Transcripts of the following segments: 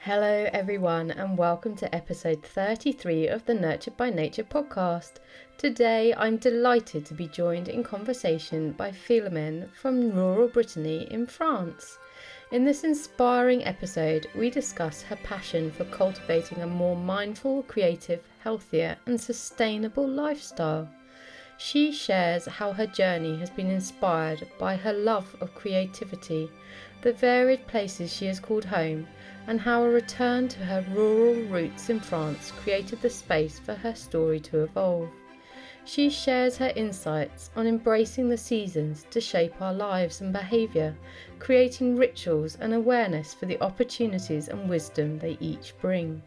Hello, everyone, and welcome to episode 33 of the Nurtured by Nature podcast. Today, I'm delighted to be joined in conversation by Philomène from rural Brittany in France. In this inspiring episode, we discuss her passion for cultivating a more mindful, creative, healthier, and sustainable lifestyle. She shares how her journey has been inspired by her love of creativity, the varied places she has called home, and how a return to her rural roots in France created the space for her story to evolve. She shares her insights on embracing the seasons to shape our lives and behaviour, creating rituals and awareness for the opportunities and wisdom they each bring,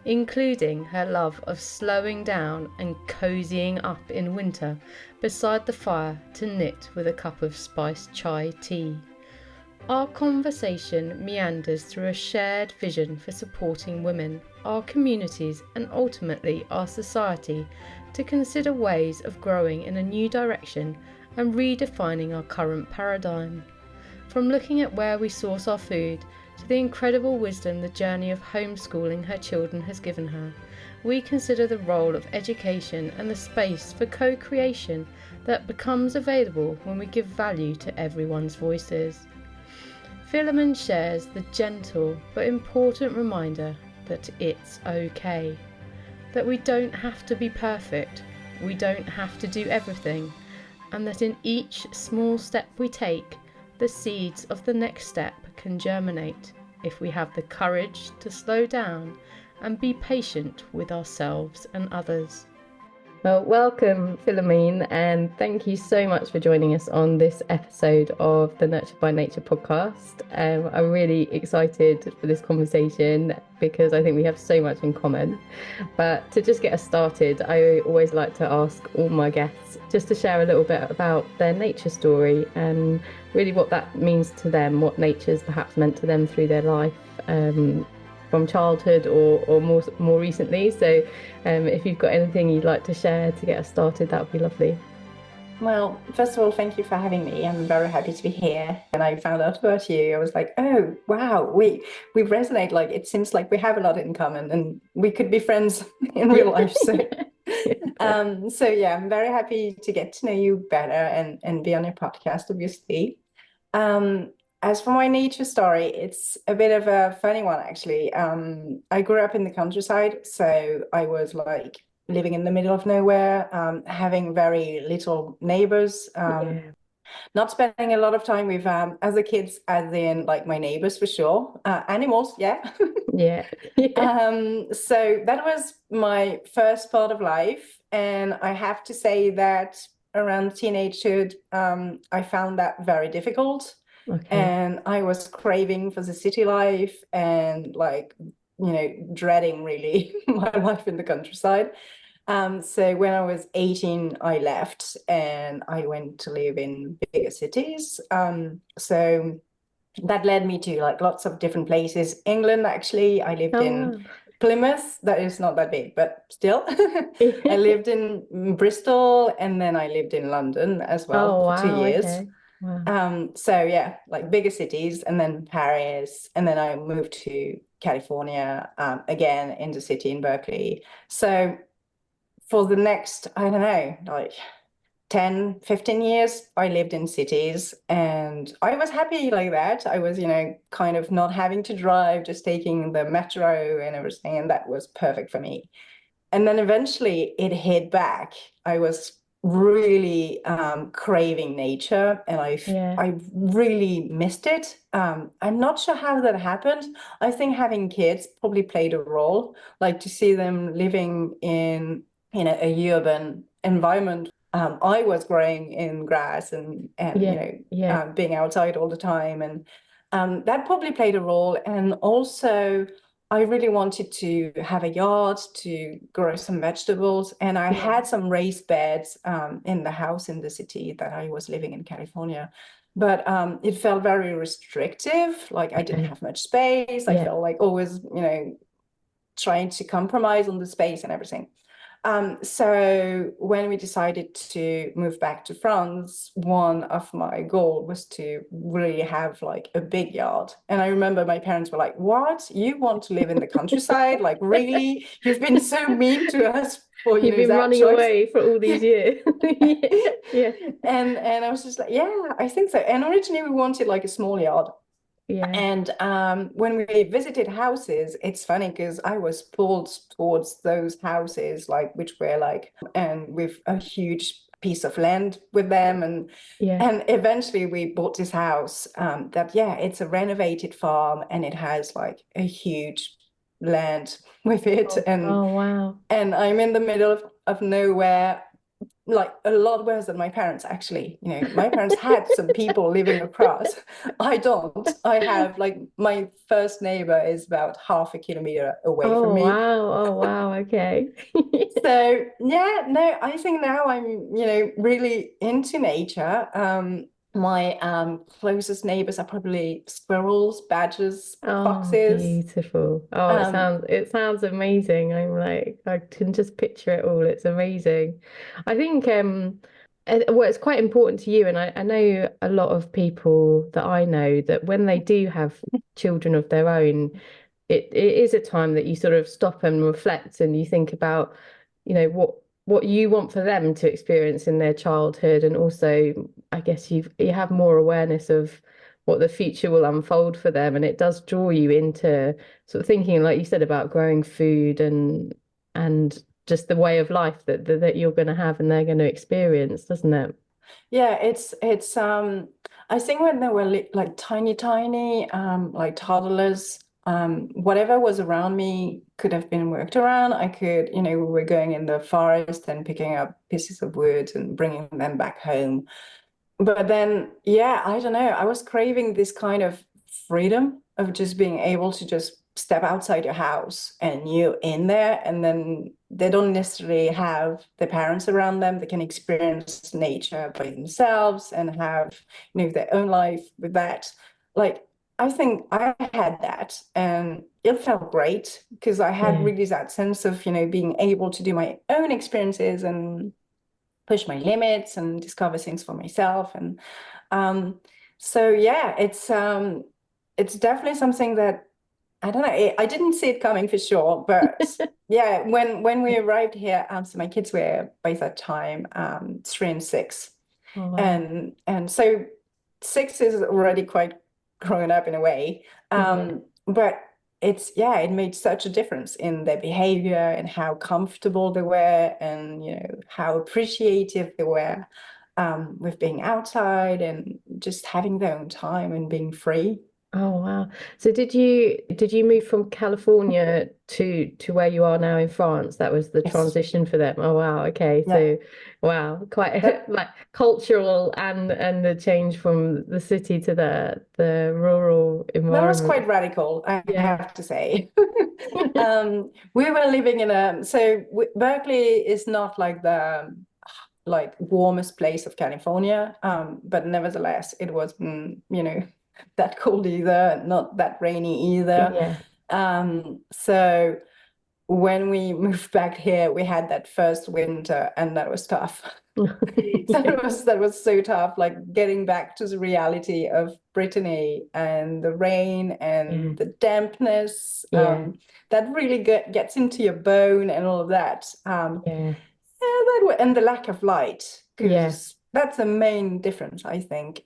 including her love of slowing down and cozying up in winter beside the fire to knit with a cup of spiced chai tea. Our conversation meanders through a shared vision for supporting women, our communities, and ultimately our society to consider ways of growing in a new direction and redefining our current paradigm. From looking at where we source our food to the incredible wisdom the journey of homeschooling her children has given her, we consider the role of education and the space for co-creation that becomes available when we give value to everyone's voices. Philomène shares the gentle but important reminder that it's okay, that we don't have to be perfect, we don't have to do everything, and that in each small step we take, the seeds of the next step can germinate if we have the courage to slow down and be patient with ourselves and others. Well, welcome, Philomène, and thank you so much for joining us on this episode of the Nurtured by Nature podcast. I'm really excited for this conversation because I think we have so much in common. But to just get us started, I always like to ask all my guests just to share a little bit about their nature story and really what that means to them, what nature's perhaps meant to them through their life. From childhood or more recently. So if you've got anything you'd like to share to get us started, that would be lovely. Well, first of all, thank you for having me. I'm very happy to be here. When I found out about you, I was like, oh, wow, we resonate. Like, it seems like we have a lot in common and we could be friends in real life. So, I'm very happy to get to know you better and be on your podcast, obviously. As for my nature story, it's a bit of a funny one, actually. I grew up in the countryside, so I was like living in the middle of nowhere, having very little neighbors, not spending a lot of time with other kids, as in like my neighbors for sure. Animals, yeah. Yeah. So that was my first part of life. And I have to say that around teenagehood, I found that very difficult. Okay. And I was craving for the city life and dreading really my life in the countryside. So when I was 18, I left and I went to live in bigger cities. So that led me to like lots of different places. England, actually, I lived in Plymouth. That is not that big, but still. I lived in Bristol and then I lived in London as well for 2 years. Okay. Wow. Like bigger cities, and then Paris, and then I moved to California, again in the city in Berkeley. So for the next, I don't know, like 10, 15 years, I lived in cities and I was happy like that. I was, kind of not having to drive, just taking the metro and everything, and that was perfect for me. And then eventually it hit back. I was really craving nature and I really missed it. I'm not sure how that happened. I think having kids probably played a role, like to see them living in a urban environment. I was growing in grass and being outside all the time, and that probably played a role. And also I really wanted to have a yard to grow some vegetables, and I had some raised beds in the house in the city that I was living in California, but it felt very restrictive. Like I didn't have much space. I felt like always, trying to compromise on the space and everything. So when we decided to move back to France, one of my goals was to really have like a big yard. And I remember my parents were like, "What? You want to live in the countryside? Like, really? You've been so mean to us for, You've been that running choice." away for all these years. Yeah, yeah, And I was just like, "Yeah, I think so." And originally we wanted like a small yard. yeah, And when we visited houses, it's funny because I was pulled towards those houses, like which were like, and with a huge piece of land with them, yeah. and eventually we bought this house. That yeah, it's a renovated farm, and it has like a huge land with it, Oh, oh wow. and I'm in the middle of nowhere, like a lot worse than my parents, actually. My parents had some people living across. I don't. I have like my first neighbor is about half a kilometer away from Oh me. wow. Oh wow. Okay. So yeah, no, I think now I'm, really into nature. My closest neighbors are probably squirrels, badgers, Oh, foxes. beautiful. Oh, it Um, sounds amazing. I'm like I can just picture it all. It's amazing. I think well, it's quite important to you, and I know a lot of people that I know that when they do have children of their own, it is a time that you sort of stop and reflect and you think about, what you want for them to experience in their childhood, and also I guess you have more awareness of what the future will unfold for them, and it does draw you into sort of thinking, like you said, about growing food and just the way of life that you're going to have and they're going to experience, doesn't it? Yeah, it's I think when they were like tiny like toddlers, whatever was around me could have been worked around. I could, we were going in the forest and picking up pieces of wood and bringing them back home. But then, yeah, I don't know. I was craving this kind of freedom of just being able to just step outside your house and you're in there, and then they don't necessarily have their parents around them. They can experience nature by themselves and have, their own life with that. Like, I think I had that, and it felt great because I had Yeah. really that sense of, being able to do my own experiences and push my limits and discover things for myself. And um, so yeah, it's definitely something that I don't know. I didn't see it coming for sure, but yeah, when we arrived here, so my kids were by that time 3 and 6, Oh wow. and so 6 is already quite grown up in a way. Yeah. But it's yeah, it made such a difference in their behavior and how comfortable they were, and how appreciative they were with being outside and just having their own time and being free. Oh wow. So did you move from California to where you are now in France? That was the Yes, transition for them. Oh wow. Okay. yeah. So wow, quite That like cultural and the change from the city to the rural that was environment. quite radical, I Yeah. have to say. We were living in Berkeley is not like the like warmest place of California, but nevertheless, it wasn't, that cold either, not that rainy either. Yeah. So when we moved back here, we had that first winter, and that was tough. Yeah. That was so tough, like getting back to the reality of Brittany and the rain Yeah. and the dampness, Yeah. that really gets into your bone and all of that. Yeah. Yeah, and the lack of light, Yeah. because that's the main difference, I think.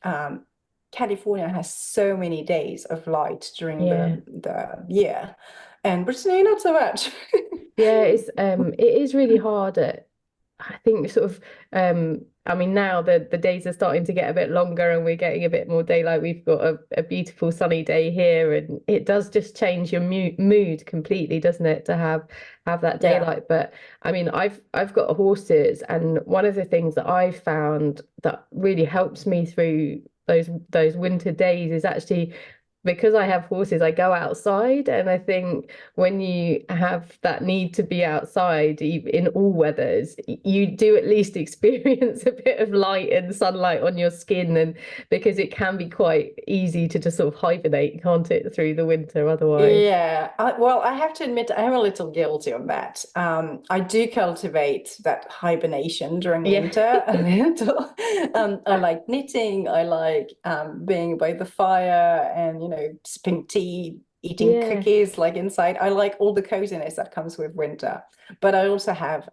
California has so many days of light during Yeah. the year, and Brittany not so much. Yeah, it is really hard I think sort of I mean now the days are starting to get a bit longer and we're getting a bit more daylight. We've got a beautiful sunny day here, and it does just change your mood completely, doesn't it, to have that Yeah, daylight. But I mean I've got horses, and one of the things that I've found that really helps me through those winter days is actually because I have horses, I go outside, and I think when you have that need to be outside in all weathers, you do at least experience a bit of light and sunlight on your skin, and because it can be quite easy to just sort of hibernate, can't it, through the winter otherwise? Yeah, well, I have to admit, I am a little guilty of that. I do cultivate that hibernation during Yeah, winter a little. I like knitting, I like being by the fire and, sipping tea, eating yeah, cookies like inside. I like all the coziness that comes with winter. But I also have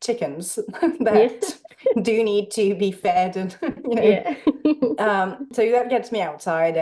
chickens yeah, that do need to be fed and, yeah, so that gets me outside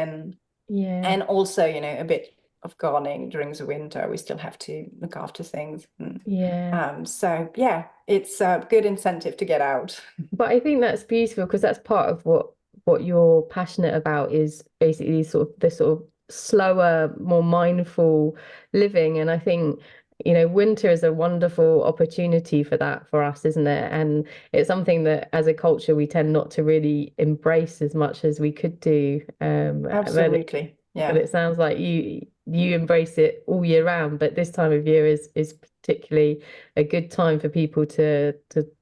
yeah, and also, a bit of gardening during the winter. We still have to look after things. yeah. So yeah, it's a good incentive to get out. But I think that's beautiful because that's part of what you're passionate about is basically sort of this sort of slower, more mindful living. And I think, winter is a wonderful opportunity for that for us, isn't it? And it's something that as a culture we tend not to really embrace as much as we could do. Absolutely. But Yeah. it sounds like you embrace it all year round, but this time of year is particularly a good time for people to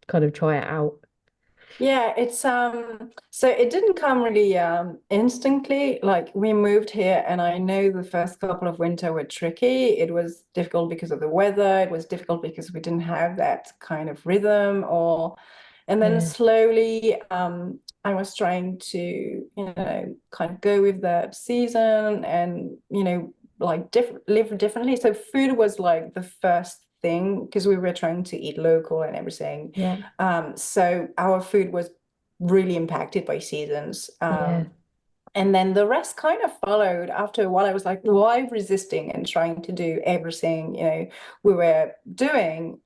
kind of try it out. Yeah, it's so it didn't come really instantly. Like we moved here and I know the first couple of winter were tricky. It was difficult because of the weather. It was difficult because we didn't have that kind of rhythm or and then Yeah, slowly I was trying to, kind of go with the season and, like live differently. So food was like the first thing because we were trying to eat local and everything. yeah, So our food was really impacted by seasons. yeah, And then the rest kind of followed after a while. I was like, why resisting and trying to do everything, we were doing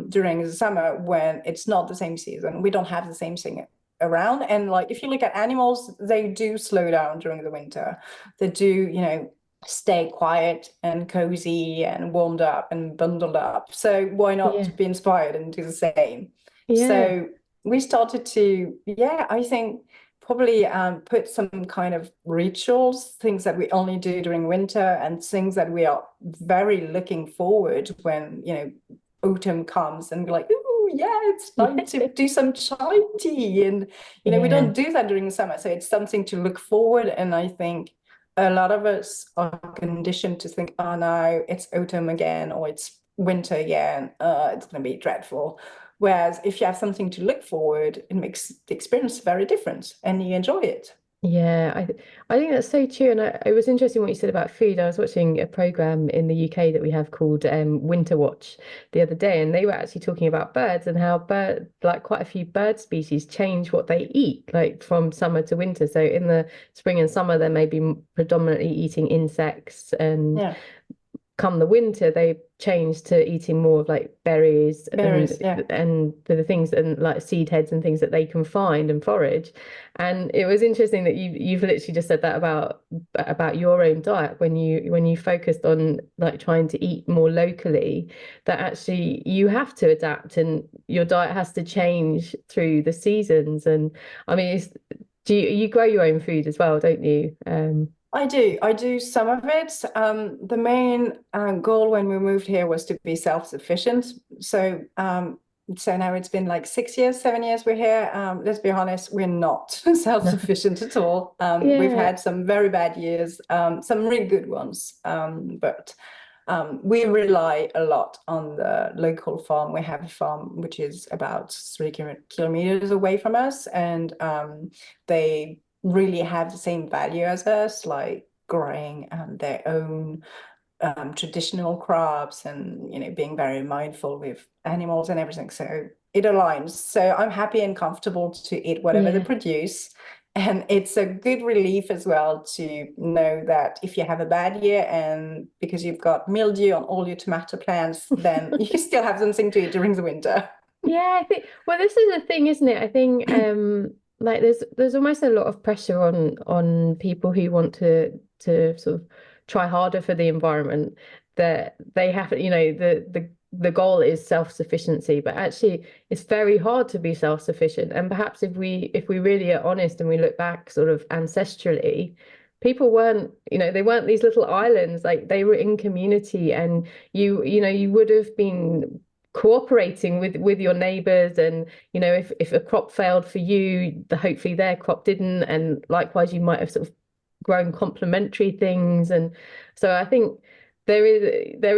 during the summer when it's not the same season. We don't have the same thing around. And like if you look at animals, they do slow down during the winter. They do, stay quiet and cozy and warmed up and bundled up. So why not yeah, be inspired and do the same? yeah, So we started to, yeah, I think probably put some kind of rituals, things that we only do during winter and things that we are very looking forward when, autumn comes and we're like, oh, yeah, it's time to yeah, do some chai tea. And, we yeah, don't do that during the summer. So it's something to look forward. And I think a lot of us are conditioned to think, oh no, it's autumn again or it's winter again. It's going to be dreadful. Whereas if you have something to look forward, it makes the experience very different and you enjoy it. yeah. I think that's so true. And it was interesting what you said about food. I was watching a program in the UK that we have called Winter Watch the other day, and they were actually talking about birds and how like quite a few bird species change what they eat, like from summer to winter. So in the spring and summer, they may be predominantly eating insects, and Yeah, come the winter, they change to eating more of like berries berries. Yeah, and the things and like seed heads and things that they can find and forage. And it was interesting that you've literally just said that about your own diet when you focused on like trying to eat more locally, that actually you have to adapt and your diet has to change through the seasons. And I mean, do you grow your own food as well, don't you? I do. I do some of it. The main goal when we moved here was to be self-sufficient. So now it's been like 6 years, 7 years we're here. Let's be honest, we're not self-sufficient at all. We've Yeah, had some very bad years, some really good ones, but we rely a lot on the local farm. We have a farm which is about 3 kilometers away from us, and they really have the same value as us, like growing their own traditional crops and being very mindful with animals and everything. So it aligns. So I'm happy and comfortable to eat whatever they yeah. produce. And it's a good relief as well to know that if you have a bad year and because you've got mildew on all your tomato plants, then you still have something to eat during the winter. Yeah, I think well this is the thing, isn't it? I think like there's almost a lot of pressure on people who want to sort of try harder for the environment, that they have, the goal is self-sufficiency, but actually it's very hard to be self-sufficient. And perhaps if we really are honest and we look back sort of ancestrally, people weren't, they weren't these little islands, like they were in community, and you would have been cooperating with your neighbors, and if a crop failed for you, hopefully their crop didn't, and likewise you might have sort of grown complementary things. And so I think there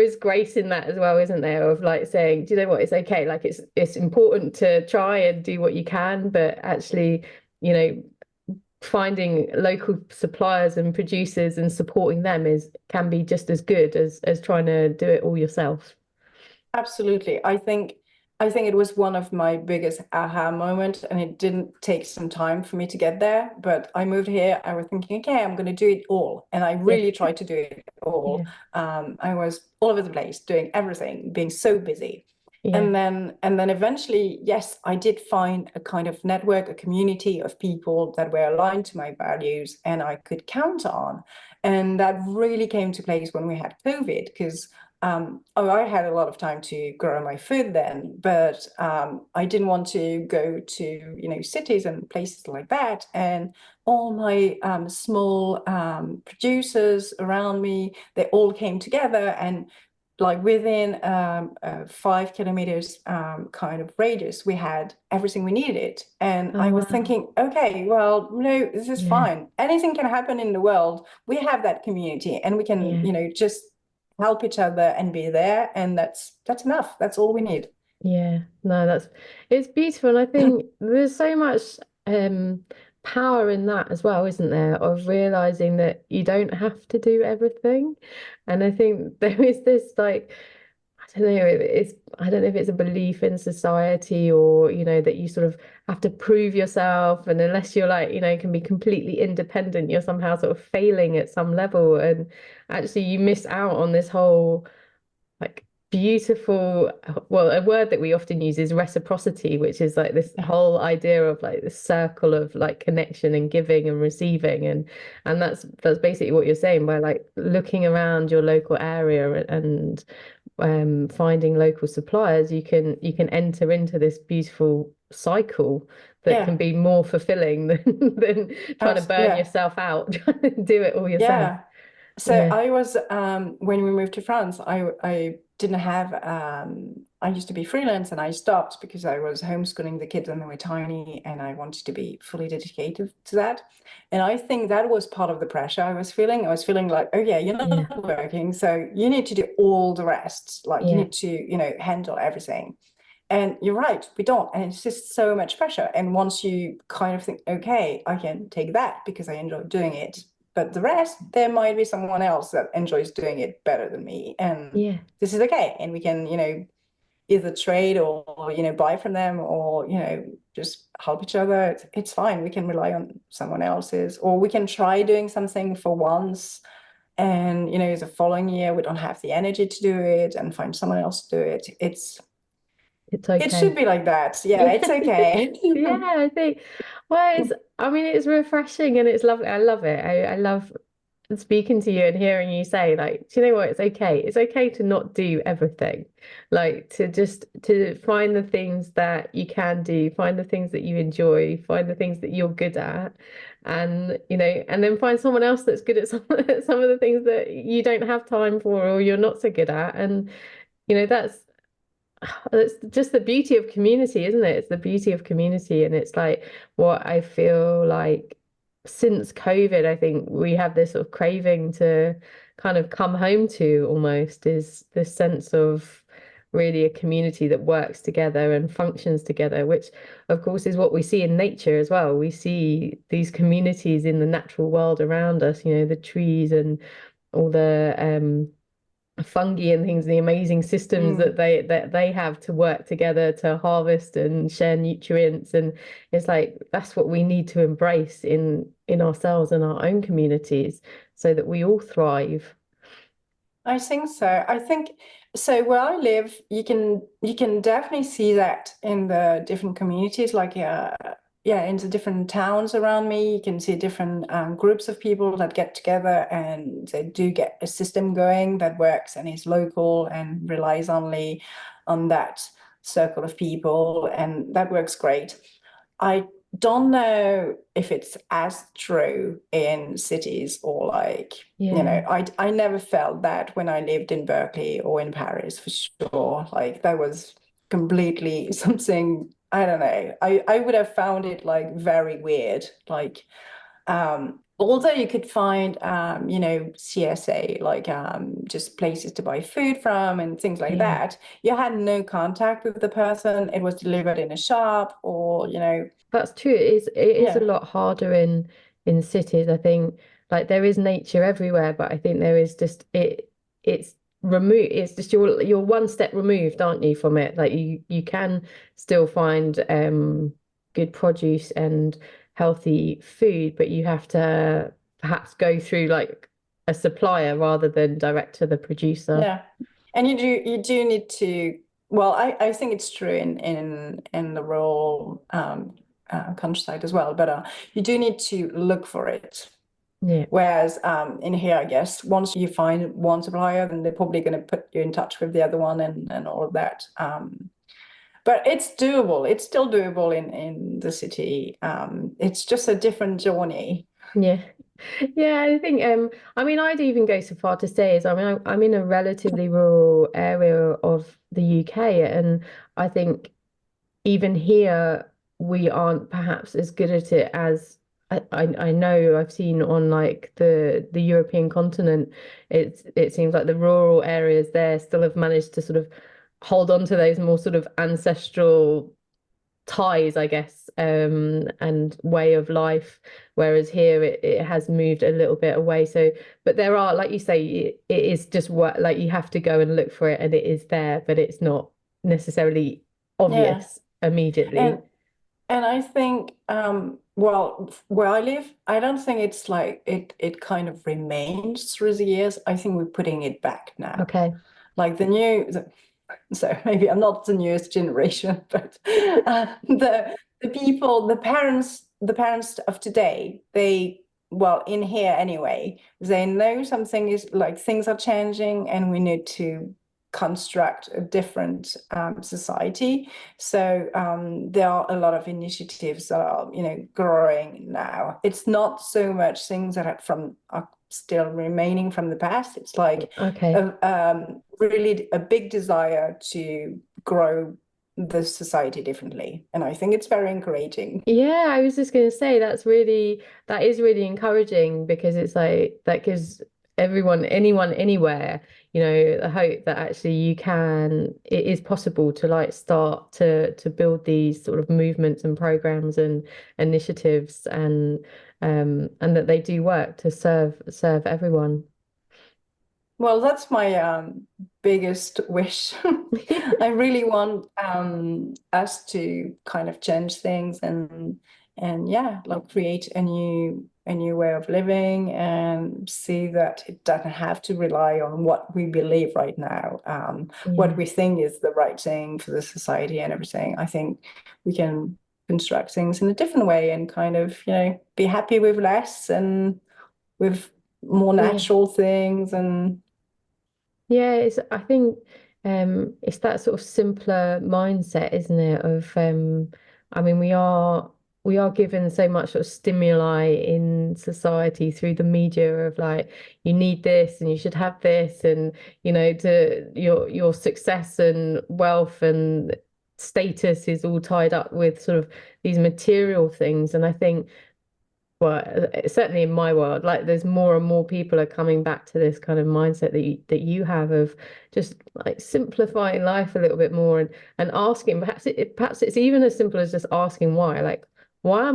is grace in that as well, isn't there, of like saying, do you know what, it's okay, like it's important to try and do what you can, but actually, finding local suppliers and producers and supporting them can be just as good as trying to do it all yourself. Absolutely. I think it was one of my biggest aha moments, and it didn't take some time for me to get there. But I moved here, I was thinking, okay, I'm going to do it all. And I Yeah, really tried to do it all. yeah, I was all over the place, doing everything, being so busy. yeah. And then eventually, yes, I did find a kind of network, a community of people that were aligned to my values and I could count on. And that really came to place when we had COVID, because I had a lot of time to grow my food then, but I didn't want to go to cities and places like that. And all my small producers around me, they all came together, and like within 5 kilometers kind of radius, we had everything we needed. And Oh I was wow. thinking, okay, well, no, this is Yeah, fine. Anything can happen in the world. We have that community, and we can, yeah. just help each other and be there, and that's enough. That's all we need. Yeah, no, it's beautiful. And I think there's so much um power in that as well, isn't there? Of realizing that you don't have to do everything. And I think there is this like, I don't know, I don't know if it's a belief in society, or, that you sort of have to prove yourself, and unless you're like, can be completely independent, you're somehow sort of failing at some level. And actually you miss out on this whole like beautiful, well, a word that we often use is reciprocity, which is like this whole idea of like this circle of like connection and giving and receiving. And that's basically what you're saying by like looking around your local area and finding local suppliers. You can enter into this beautiful cycle that can Yeah, be more fulfilling than trying to burn yeah, yourself out, trying to do it all yourself. yeah. So Yeah, I was when we moved to France, I didn't have I used to be freelance, and I stopped because I was homeschooling the kids and they were tiny, and I wanted to be fully dedicated to that. And I think that was part of the pressure I was feeling. I was feeling like, oh yeah, you're yeah, not working, so you need to do all the rest. Like you yeah, need to, handle everything. And you're right, we don't. And it's just so much pressure. And once you kind of think, okay, I can take that because I enjoy doing it. But the rest, there might be someone else that enjoys doing it better than me. And yeah. this is okay. And we can, either trade or, buy from them or, just help each other. It's fine. We can rely on someone else's, or we can try doing something for once. And, the following year, we don't have the energy to do it and find someone else to do it. It's It should okay. be like that. Yeah, Yeah. it's okay. Yeah, I think, well, I mean, it's refreshing and it's lovely. I love it. I love speaking to you and hearing you say, like, do you know what? It's okay. It's okay to not do everything. Like, to find the things that you can do, find the things that you enjoy, find the things that you're good at, and, and then find someone else that's good at some of the things that you don't have time for or you're not so good at. And, that's it's just the beauty of community, isn't it? It's the beauty of community. And it's like what I feel like since COVID, I think we have this sort of craving to kind of come home to, almost, is this sense of really a community that works together and functions together, which of course is what we see in nature as well. We see these communities in the natural world around us, the trees and all the fungi and things, the amazing systems Mm. that they have to work together to harvest and share nutrients. And it's like that's what we need to embrace in ourselves and our own communities so that we all thrive. I think so. I think so. Where I live, you can definitely see that in the different communities. Like yeah, in the different towns around me, you can see different groups of people that get together, and they do get a system going that works and is local and relies only on that circle of people, and that works great. I don't know if it's as true in cities or like, Yeah, I never felt that when I lived in Berkeley or in Paris for sure. Like that was completely something, I don't know. I would have found it like very weird. Like, although you could find, CSA, like just places to buy food from and things like yeah. that, you had no contact with the person. It was delivered in a shop or, That's true. It is a yeah, lot harder in cities. I think like there is nature everywhere, but I think there is just it's removed. It's just you're one step removed, aren't you, from it? Like you can still find good produce and healthy food, but you have to perhaps go through like a supplier rather than direct to the producer. yeah. And you do need to, well, I think it's true in the rural countryside as well, but you do need to look for it. Yeah. Whereas in here, I guess once you find one supplier, then they're probably going to put you in touch with the other one and all of that. But it's doable. It's still doable in the city. It's just a different journey. Yeah. Yeah, I think I mean I'd even go so far to say is I mean I'm in a relatively rural area of the UK, and I think even here we aren't perhaps as good at it as I know I've seen on like the European continent. It seems like the rural areas there still have managed to sort of hold on to those more sort of ancestral ties, I guess, and way of life. Whereas here it has moved a little bit away. So, but there are, like you say, it is just what like you have to go and look for it, and it is there, but it's not necessarily Yeah. obvious immediately. And and I think well, where I live, I don't think it's like it kind of remains through the years. I think we're putting it back now. Okay. Like so maybe I'm not the newest generation, but the people, the parents of today, well, in here anyway, they know something is like things are changing and we need to construct a different society. So there are a lot of initiatives that are, growing now. It's not so much things that are still remaining from the past. It's like Okay. really a big desire to grow the society differently. And I think it's very encouraging. Yeah, I was just going to say that is really encouraging because it's like that gives everyone, anyone, anywhere, the hope that actually it is possible to like start to build these sort of movements and programs and initiatives and that they do work to serve everyone. Well, that's my biggest wish. I really want us to kind of change things and yeah, like create a new way of living and see that it doesn't have to rely on what we believe right now, what Yeah. we think is the right thing for the society and everything. I think we can construct things in a different way and kind of, be happy with less and with more Yeah. natural things and Yeah, I think it's that sort of simpler mindset, isn't it? Of I mean we are given so much sort of stimuli in society through the media of like you need this and you should have this and to your success and wealth and status is all tied up with sort of these material things. And I think well, certainly in my world, like there's more and more people are coming back to this kind of mindset that you have of just like simplifying life a little bit more and asking, perhaps it's even as simple as just asking why, like why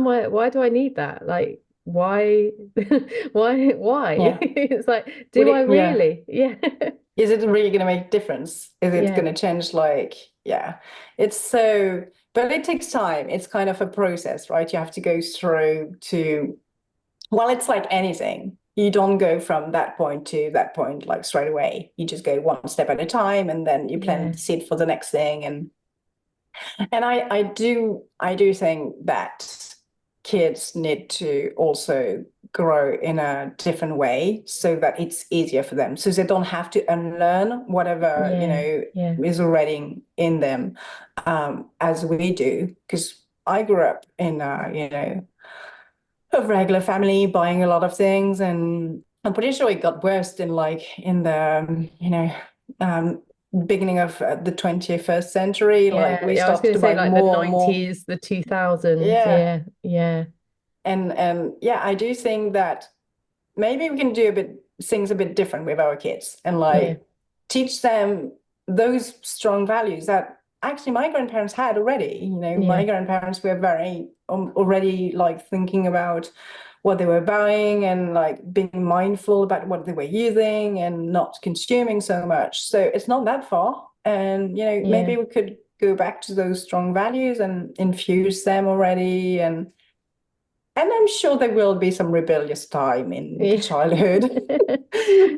do I need that? Like why why? yeah. It's like, Would do I it, yeah. really? Yeah. Is it really going to make a difference? Is it Yeah. going to change? Like, yeah, it's so, but it takes time. It's kind of a process, right? You have to go through well, it's like anything. You don't go from that point to that point like straight away. You just go one step at a time and then you plant Yeah. the seed for the next thing. And I do think that kids need to also grow in a different way so that it's easier for them. So they don't have to unlearn whatever, Yeah. Yeah. is already in them, as we do. Because I grew up in a regular family buying a lot of things, and I'm pretty sure it got worse in the um, beginning of the 21st century. Like Yeah, we yeah, I was started going to to say buy like the more and more. 90s, the 2000s. Yeah, Yeah, yeah, and yeah, I do think that maybe we can do a bit things a bit different with our kids and yeah, like teach them those strong values that actually my grandparents had already. My yeah, grandparents were very already like thinking about what they were buying and like being mindful about what they were using and not consuming so much. So it's not that far. And yeah. maybe we could go back to those strong values and infuse them already, and I'm sure there will be some rebellious time in Yeah. childhood.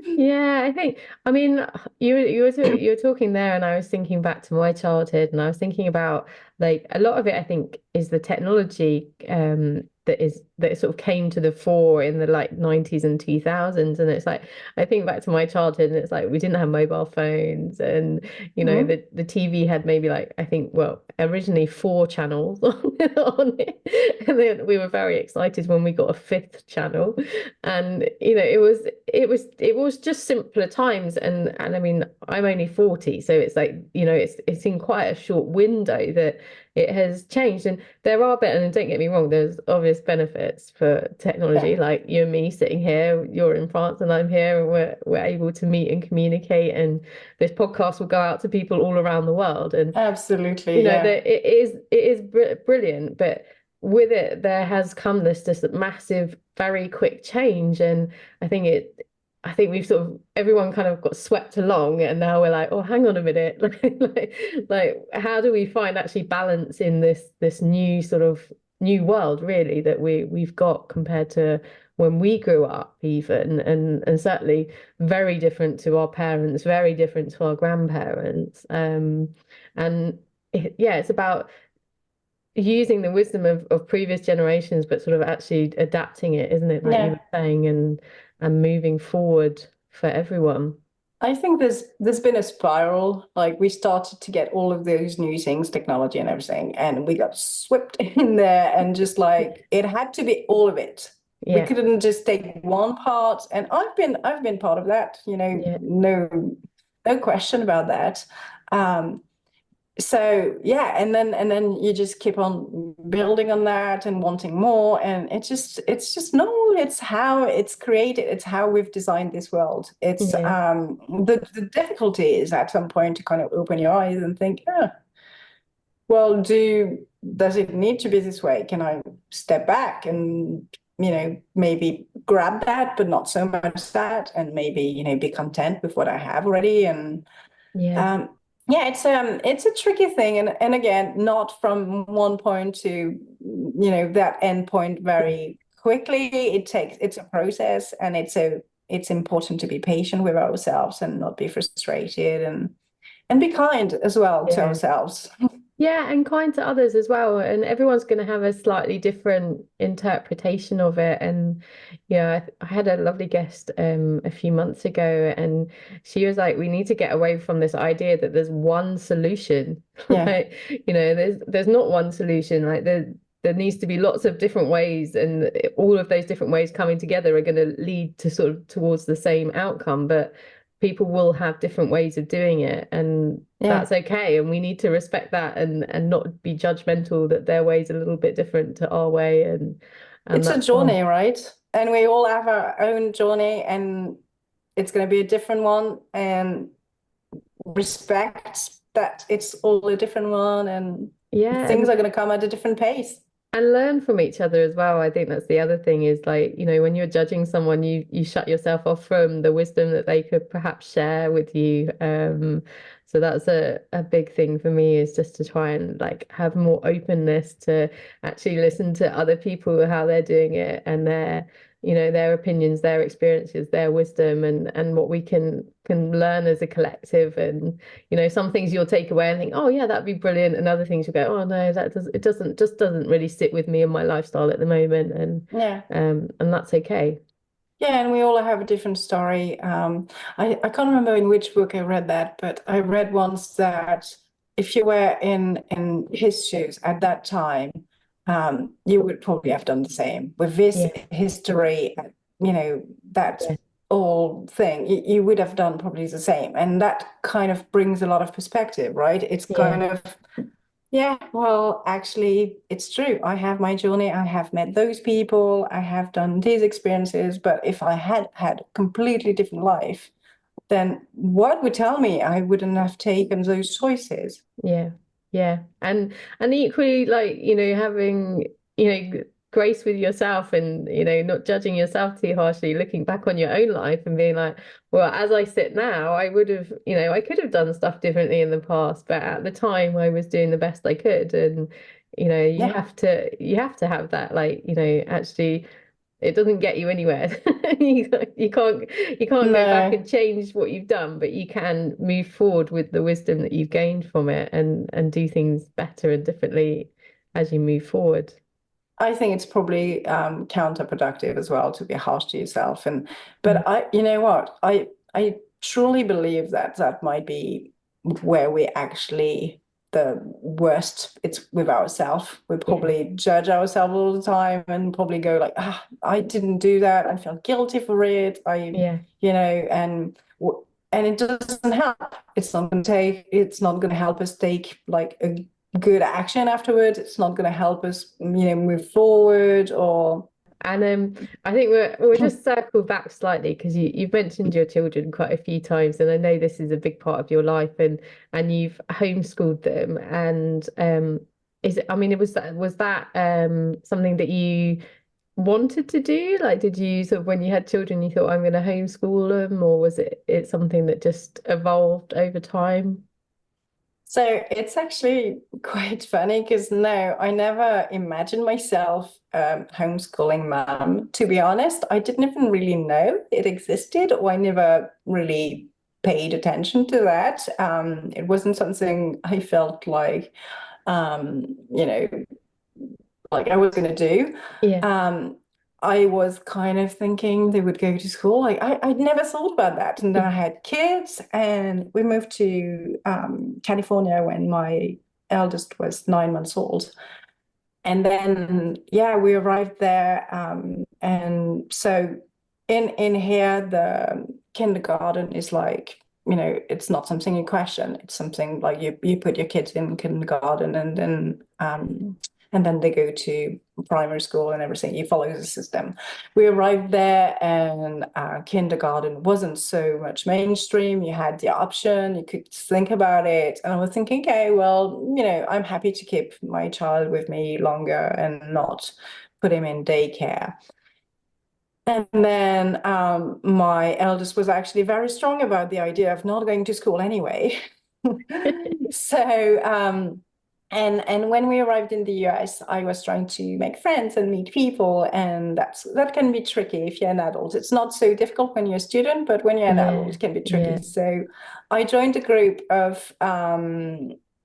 Yeah, I think I mean you were talking there and I was thinking back to my childhood and I was thinking about like a lot of it I think is the technology that sort of came to the fore in the like 90s and 2000s and it's like I think back to my childhood and it's like we didn't have mobile phones and Mhm. the TV had maybe like I think well originally four channels on it and then we were very excited when we got a fifth channel and it was just simpler times and I mean I'm only 40 so it's like it's in quite a short window that it has changed and there are better and don't get me wrong there's obvious benefits for technology Yeah, like you and me sitting here you're in France and I'm here and we're able to meet and communicate and this podcast will go out to people all around the world and absolutely. Yeah, that it is brilliant, but with it there has come this just massive, very quick change, and I think I think we've sort of everyone kind of got swept along, and now we're like, oh, hang on a minute, like how do we find actually balance in this new sort of new world really that we've got compared to when we grew up even and certainly very different to our parents, very different to our grandparents. And yeah, it's about using the wisdom of previous generations, but sort of actually adapting it, isn't it? Like you yeah. were saying, and moving forward for everyone. I think there's been a spiral. Like we started to get all of those new things, technology and everything, and we got swept in there, and just like it had to be all of it. We Yeah, couldn't just take one part, and I've been part of that. yeah, No question about that. Um, so yeah, and then you just keep on building on that and wanting more, and it's just normal. It's how it's created. It's how we've designed this world. It's yeah, the difficulty is at some point to kind of open your eyes and think, yeah, well, does it need to be this way? Can I step back and maybe grab that, but not so much that, and maybe be content with what I have already. And yeah, um, yeah, it's a tricky thing, and again, not from one point to that end point very quickly. It's a process, and it's important to be patient with ourselves and not be frustrated, and be kind as well to yeah. ourselves. Yeah, and kind to others as well. And everyone's going to have a slightly different interpretation of it. And yeah, I had a lovely guest a few months ago, and she was like, "We need to get away from this idea that there's one solution. Yeah, Like, there's not one solution. Like there needs to be lots of different ways, and all of those different ways coming together are going to lead to sort of towards the same outcome. But people will have different ways of doing it, and yeah. that's okay. And we need to respect that and not be judgmental that their way is a little bit different to our way, and It's a that's fine. journey, right? And we all have our own journey, and it's going to be a different one. And respect that it's all a different one, and Yeah, things are going to come at a different pace. and learn from each other as well. I think that's the other thing is like, when you're judging someone, you shut yourself off from the wisdom that they could perhaps share with you. So that's a big thing for me is just to try and like have more openness to actually listen to other people, how they're doing it and their opinions, their experiences, their wisdom and what we can learn as a collective and some things you'll take away and think, oh yeah, that'd be brilliant. And other things you'll go, oh no, it doesn't really sit with me and my lifestyle at the moment. Yeah. And that's okay. Yeah, and we all have a different story. I can't remember in which book I read that, but I read once that if you were in his shoes at that time, you would probably have done the same with this Yeah. history, that Yeah. all thing. You would have done probably the same, and that kind of brings a lot of perspective, right? It's Yeah. kind of, yeah, well, actually, it's true. I have my journey. I have met those people. I have done these experiences. But if I had had a completely different life, then what would tell me I wouldn't have taken those choices? Yeah, yeah, and equally, like having grace with yourself, and not judging yourself too harshly, looking back on your own life and being like, well, as I sit now, I would have, I could have done stuff differently in the past, but at the time, I was doing the best I could, and Yeah, you have to have that, like actually. It doesn't get you anywhere. You can't go back no. and change what you've done, but you can move forward with the wisdom that you've gained from it, and do things better and differently as you move forward. I think it's probably counterproductive as well to be harsh to yourself. And Mm. but you know what? I truly believe that that might be where we actually the worst. It's with ourselves. We Yeah, probably judge ourselves all the time and probably go like, ah, I didn't do that. I feel guilty for it. yeah. And it doesn't help. It's not going to help us take like a good action afterwards. It's not going to help us, move forward or. And I think we'll just circle back slightly because you've mentioned your children quite a few times, and I know this is a big part of your life, and you've homeschooled them. And is it? I mean, was that something that you wanted to do? Like, did you sort of when you had children, you thought I'm going to homeschool them, or was it something that just evolved over time? So it's actually quite funny because no, I never imagined myself homeschooling mom. To be honest, I didn't even really know it existed, or I never really paid attention to that. It wasn't something I felt um, you know, like I was going to do. Yeah, Um, I was kind of thinking they would go to school. I'd never thought about that. And then I had kids, and we moved to California when my eldest was 9 months old. And then, yeah, we arrived there. And so in here, the kindergarten is like, it's not something you question. It's something like you put your kids in kindergarten, and then they go to primary school and everything. You follow the system. We arrived there, and kindergarten wasn't so much mainstream. You had the option, you could think about it. And I was thinking, okay, well, I'm happy to keep my child with me longer and not put him in daycare. And then my eldest was actually very strong about the idea of not going to school anyway. So, and when we arrived in the US, I was trying to make friends and meet people, and that can be tricky if you're an adult. It's not so difficult when you're a student, but when you're an adult, yeah, it can be tricky. yeah, So, I joined a group of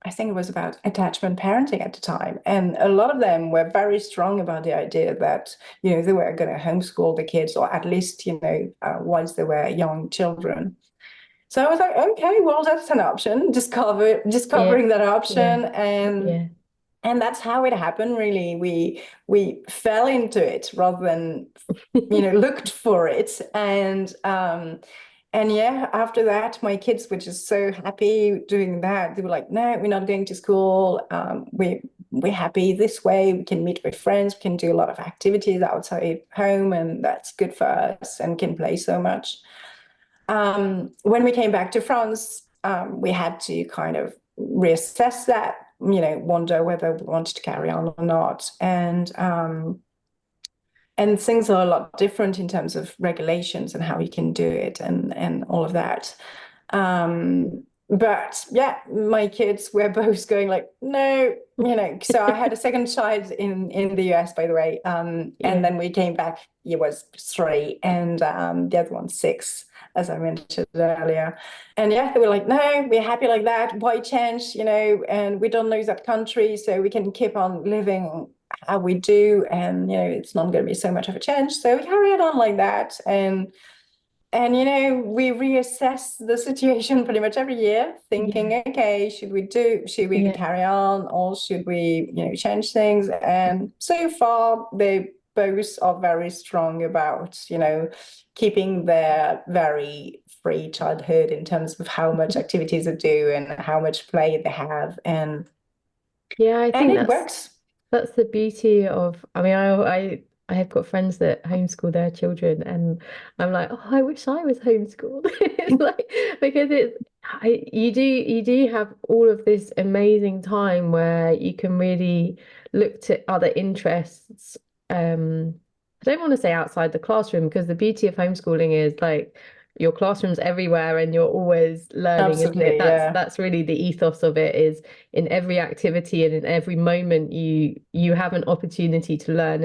I think it was about attachment parenting at the time, and a lot of them were very strong about the idea that they were going to homeschool the kids, or at least once they were young children. So I was like, okay, well, that's an option. yeah, Discovering that yeah, option, and yeah, and that's how it happened. Really, we fell into it rather than looked for it, and yeah, after that, my kids were just so happy doing that. They were like, no, we're not going to school. We're happy this way. We can meet with friends. We can do a lot of activities outside home, and that's good for us, and can play so much. When we came back to France, we had to kind of reassess that, wonder whether we wanted to carry on or not. And things are a lot different in terms of regulations and how you can do it, and all of that. But yeah, my kids were both going like, no, so I had a second child in the US, by the way. And yeah, then we came back, he was 3, and the other one 6, as I mentioned earlier. And yeah, they were like, no, we're happy like that. Why change, and we don't lose that country, so we can keep on living how we do, and it's not going to be so much of a change, so we carry it on like that. And And we reassess the situation pretty much every year, Yeah. thinking, okay, should we Yeah. carry on, or should we, change things? And so far, they both are very strong about, keeping their very free childhood in terms of how much activities they do and how much play they have, Yeah, I and think it works. that's the beauty of, I mean, I have got friends that homeschool their children, and I'm like, oh, I wish I was homeschooled. It's like because you do have all of this amazing time where you can really look to other interests. I don't want to say outside the classroom because the beauty of homeschooling is like your classroom's everywhere and you're always learning, isn't it? Absolutely, yeah. That's really the ethos of it is in every activity and in every moment you have an opportunity to learn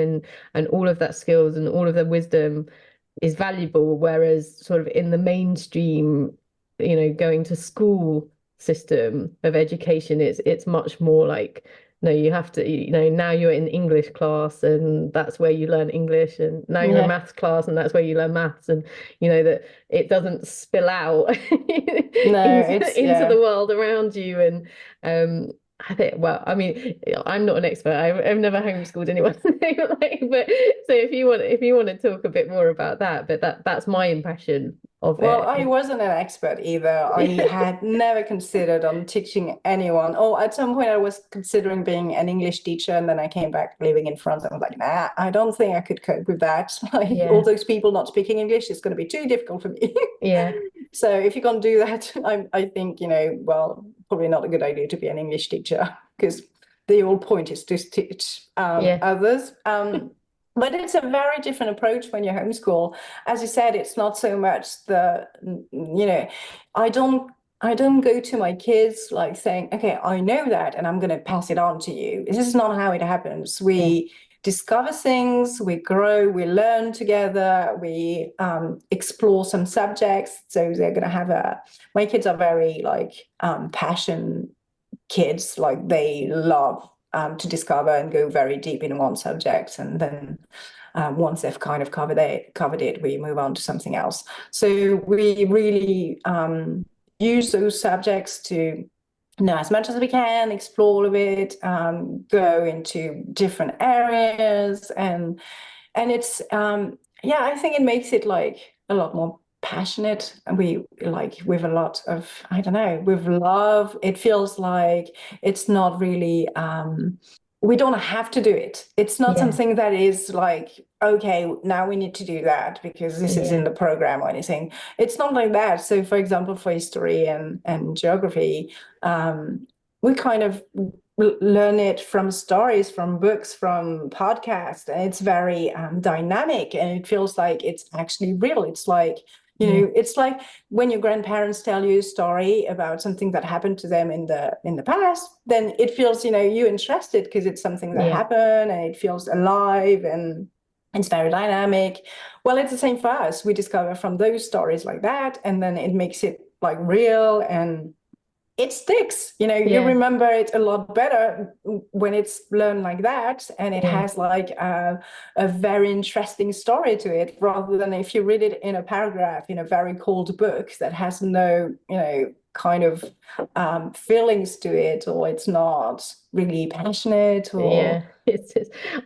and all of that skills and all of the wisdom is valuable, whereas sort of in the mainstream, going to school system of education, it's much more like no, you have to, now you're in English class and that's where you learn English, and now you're in Yeah. maths class and that's where you learn maths, and that it doesn't spill out No, into it's into the yeah. world around you. And I think, well, I mean, I'm not an expert. I've never homeschooled anyone, but so if you want to talk a bit more about that, but that's my impression of Well, it. I wasn't an expert either. I had never considered on teaching anyone. Oh, at some point I was considering being an English teacher, and then I came back living in France. And I was like, nah, I don't think I could cope with that. Like all Yeah, those people not speaking English is going to be too difficult for me. yeah, So if you can't do that, I think, well, probably not a good idea to be an English teacher because the whole point is to teach yeah, others. But it's a very different approach when you homeschool. As you said, it's not so much I don't I don't go to my kids like saying, okay, I know that and I'm going to pass it on to you. This is not how it happens. yeah, We discover things, we grow, we learn together, we explore some subjects. So they're going to have my kids are very like passion kids, like they love to discover and go very deep in one subject. And then once they've kind of covered it, we move on to something else. So we really use those subjects to know as much as we can, explore all of it, go into different areas, and it's yeah, I think it makes it like a lot more passionate, and we like with a lot of, I don't know, with love. It feels like it's not really we don't have to do it. It's not yeah, something that is like, okay, now we need to do that because this is in yeah, the program or anything. It's not like that. So for example, for history and geography, we kind of learn it from stories, from books, from podcasts, and it's very dynamic, and it feels like it's actually real. It's like, yeah, it's like when your grandparents tell you a story about something that happened to them in the past, then it feels, you interested because it's something that yeah, happened and it feels alive and it's very dynamic. Well, it's the same for us. We discover from those stories like that, and then it makes it like real, and it sticks. You yeah, remember it a lot better when it's learned like that, and it yeah. has like a very interesting story to it, rather than if you read it in a paragraph in a very cold book that has no, kind of feelings to it, or it's not really passionate or Yeah,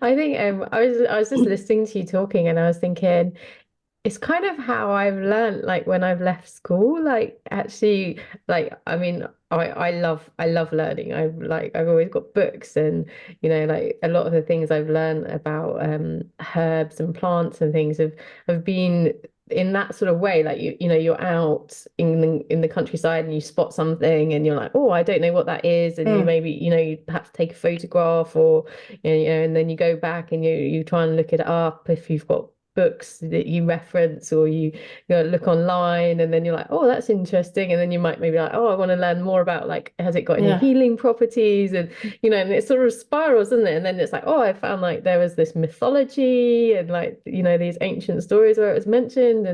I think I was just listening to you talking and I was thinking it's kind of how I've learned, like when I've left school, like actually, like I mean, I love learning. I've always got books and like a lot of the things I've learned about herbs and plants and things have been in that sort of way. Like you're out in the countryside and you spot something and you're like, oh, I don't know what that is, and you Mm, maybe you perhaps take a photograph or and then you go back and you try and look it up if you've got books that you reference, or you look online and then you're like, oh, that's interesting, and then you might maybe like, oh, I want to learn more about, like, has it got any yeah, healing properties, and and it sort of spirals, isn't it? And then it's like, oh, I found like there was this mythology and like these ancient stories where it was mentioned,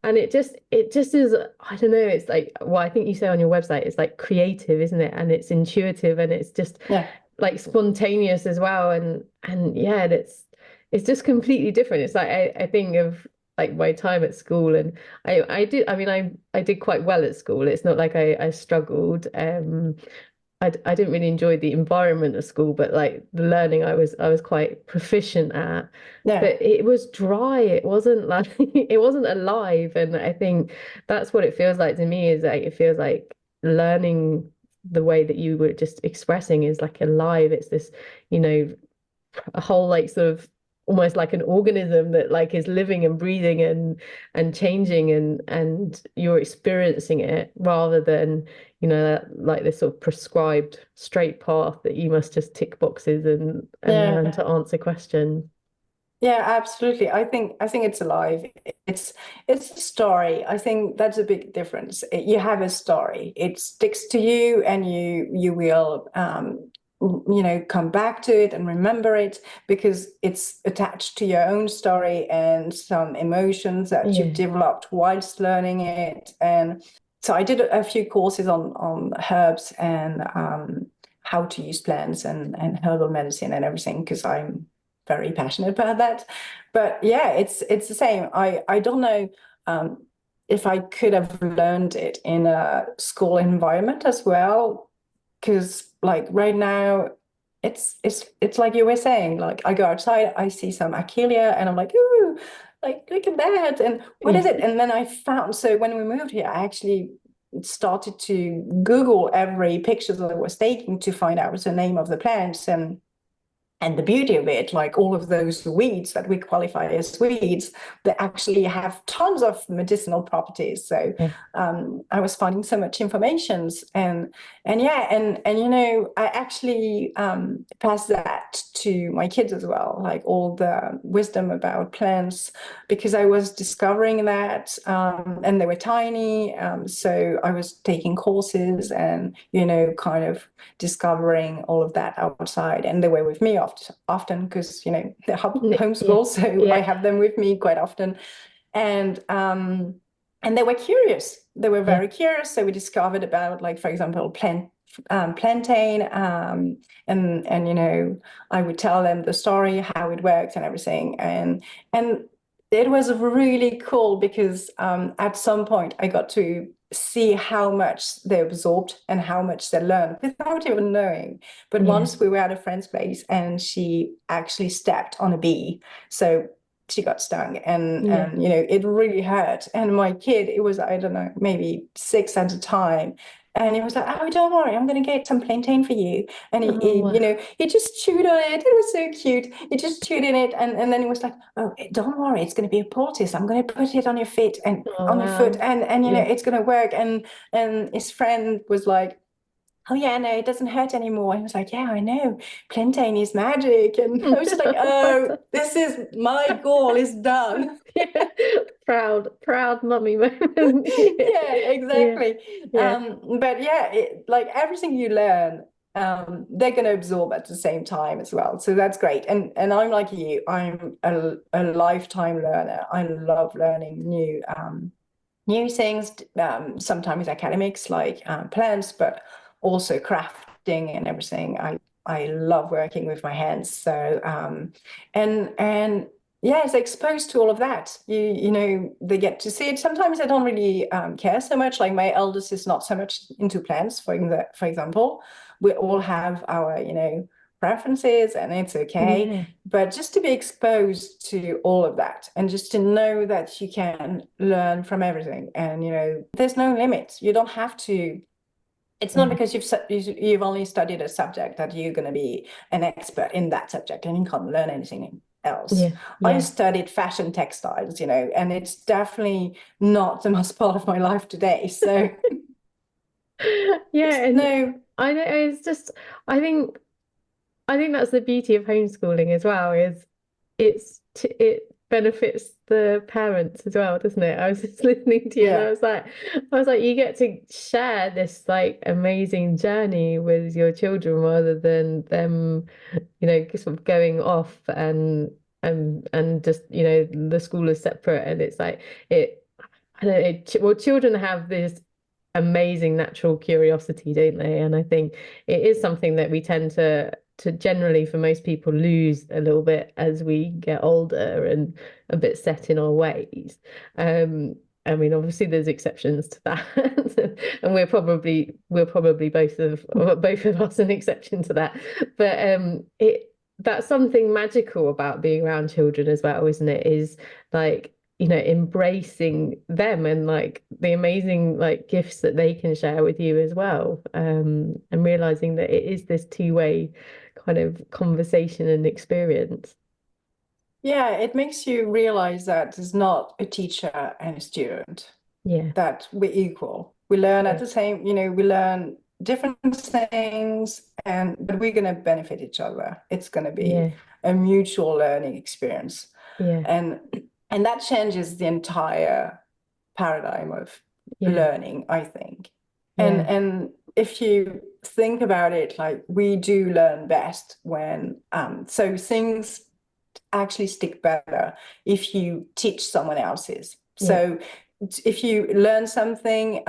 and it just is, I don't know, it's like, well, I think you say on your website it's like creative, isn't it? And it's intuitive and it's just yeah. like spontaneous as well, and yeah, it's just completely different. It's like I think of like my time at school, and I mean I did quite well at school. It's not like I struggled. I didn't really enjoy the environment of school, but like the learning I was quite proficient at. Yeah. But it was dry. It wasn't like it wasn't alive. And I think that's what it feels like to me, is like it feels like learning the way that you were just expressing is like alive. It's this, you know, a whole like sort of almost like an organism that like is living and breathing and changing, and you're experiencing it, rather than, you know, like this sort of prescribed straight path that you must just tick boxes and learn Yeah. to answer questions. Yeah, absolutely. I think it's alive. It's it's a story. I think that's a big difference. You have a story. It sticks to you, and you will come back to it and remember it because it's attached to your own story and some emotions that you've Yeah. developed whilst learning it. And so I did a few courses on herbs and how to use plants and herbal medicine and everything because I'm very passionate about that. But yeah, it's the same. I don't know if I could have learned it in a school environment as well, because like right now, it's like you were saying. Like I go outside, I see some achillea, and I'm like, ooh, like look at that, and what Yeah. is it? And then I found. So when we moved here, I actually started to Google every picture that I was taking to find out the name of the plants and the beauty of it, like all of those weeds that we qualify as weeds, they actually have tons of medicinal properties. So Yeah. I was finding so much information, and yeah, and I actually pass that to my kids as well, like all the wisdom about plants, because I was discovering that, and they were tiny, so I was taking courses and kind of discovering all of that outside, and they were with me often because they have Yeah. homeschool, so I Yeah. have them with me quite often, and they were curious. They were Yeah. very curious. So we discovered about, like, for example, plantain, and I would tell them the story, how it works, and everything, and it was really cool because at some point I got to see how much they absorbed and how much they learned without even knowing. But Yeah. once we were at a friend's place and she actually stepped on a bee, so she got stung, and Yeah. it really hurt. And my kid, it was, I don't know, maybe six at a time, and he was like, oh, don't worry, I'm going to get some plantain for you. And Oh wow. he just chewed on it. It was so cute. He just chewed in it, and then he was like, oh, don't worry, it's going to be a poultice. I'm going to put it on your feet and Oh on your foot, wow. and Yeah. it's going to work. And his friend was like, oh yeah, no, it doesn't hurt anymore. He was like, yeah, I know, plantain is magic. And I was just like, oh, this is my goal is done. Yeah. Proud mummy moment. Yeah, Yeah. exactly. Yeah. But yeah, like everything you learn, they're going to absorb at the same time as well. So that's great. And I'm like you, I'm a lifetime learner. I love learning new things, sometimes academics like plants, but also crafting and everything. I love working with my hands. So and yeah, it's exposed to all of that. They get to see it. Sometimes I don't really care so much. Like my eldest is not so much into plants, for example. We all have our preferences, and it's okay. Yeah. But just to be exposed to all of that, and just to know that you can learn from everything, and there's no limit. You don't have to. It's not Yeah. because you've only studied a subject that you're going to be an expert in that subject and you can't learn anything else. Yeah. I Yeah. studied fashion textiles, and it's definitely not the most part of my life today. So Yeah. it's And no, I know it's just I think I think that's the beauty of homeschooling as well, is it benefits the parents as well, doesn't it? I was just listening to you and yeah, I was like, you get to share this like amazing journey with your children rather than them, you know, sort of going off and just, you know, the school is separate and it's like it I don't know, well, children have this amazing natural curiosity, don't they? And I think it is something that we tend to generally for most people lose a little bit as we get older and a bit set in our ways. I mean, obviously there's exceptions to that, and we're probably both of us an exception to that. But it that's something magical about being around children as well, isn't it? Is like, embracing them and like the amazing like gifts that they can share with you as well. And realizing that it is this two-way kind of conversation and experience. Yeah, it makes you realize that there's not a teacher and a student, Yeah, that we're equal. We learn at yeah, the same, we learn different things, and but we're going to benefit each other. It's going to be yeah, a mutual learning experience. yeah, And and that changes the entire paradigm of yeah, learning, I think. And yeah, if you think about it, like we do learn best when so things actually stick better if you teach someone else's. yeah, So if you learn something,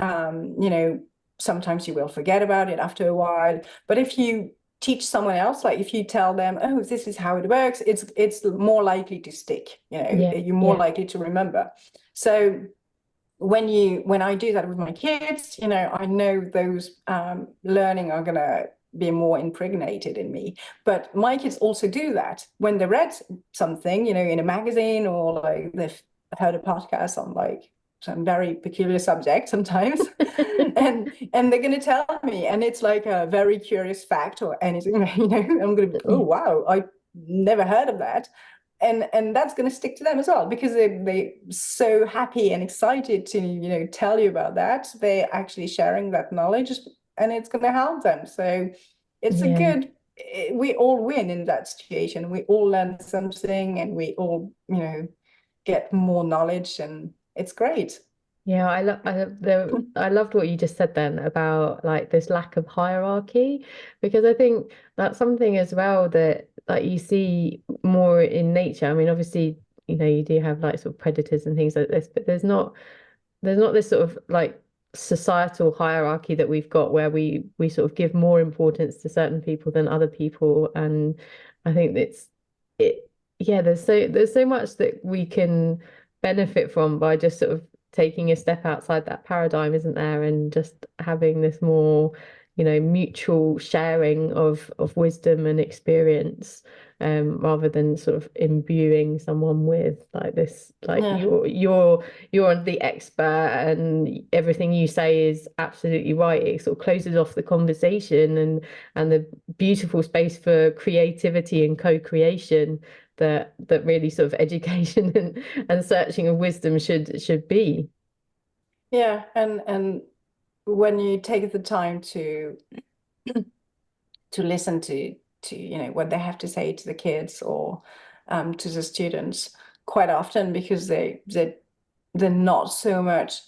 sometimes you will forget about it after a while. But if you teach someone else, like if you tell them, oh, this is how it works, it's more likely to stick. yeah, You're more yeah, likely to remember. So when I do that with my kids, I know those learning are gonna be more impregnated in me. But my kids also do that when they read something, in a magazine, or like they've heard a podcast on like some very peculiar subject sometimes, and they're gonna tell me, and it's like a very curious fact or anything, I'm gonna be, oh yeah, wow, I never heard of that. And that's going to stick to them as well, because they're so happy and excited to tell you about that. They're actually sharing that knowledge, and it's going to help them. So it's a yeah. good, we all win in that situation. We all learn something, and we all get more knowledge, and it's great. Yeah, I loved what you just said then about like this lack of hierarchy, because I think that's something as well that like you see more in nature. I mean, obviously, you do have like sort of predators and things like this, but there's not this sort of like societal hierarchy that we've got where we sort of give more importance to certain people than other people. And I think it yeah, there's so much that we can benefit from by just sort of taking a step outside that paradigm, isn't there? And just having this more, mutual sharing of wisdom and experience, rather than sort of imbuing someone with like this, like Yeah. you're the expert and everything you say is absolutely right. It sort of closes off the conversation and the beautiful space for creativity and co-creation that really sort of education and searching of wisdom should be. Yeah. And when you take the time to listen to what they have to say to the kids, or to the students, quite often, because they're not so much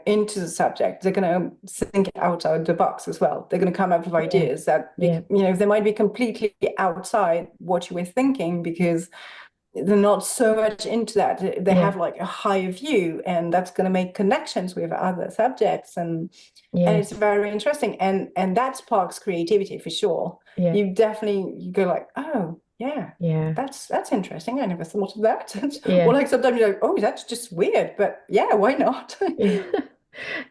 into the subject. They're going to think outside the box as well. They're going to come up with Yeah, ideas that yeah, they might be completely outside what you were thinking, because they're not so much into that. They yeah, have like a higher view, and that's going to make connections with other subjects, and yeah, it's very interesting, and that sparks creativity for sure. yeah, You go like, oh yeah, yeah, that's interesting, I never thought of that. Or yeah, like sometimes you're like, oh, that's just weird, but yeah, why not? yeah.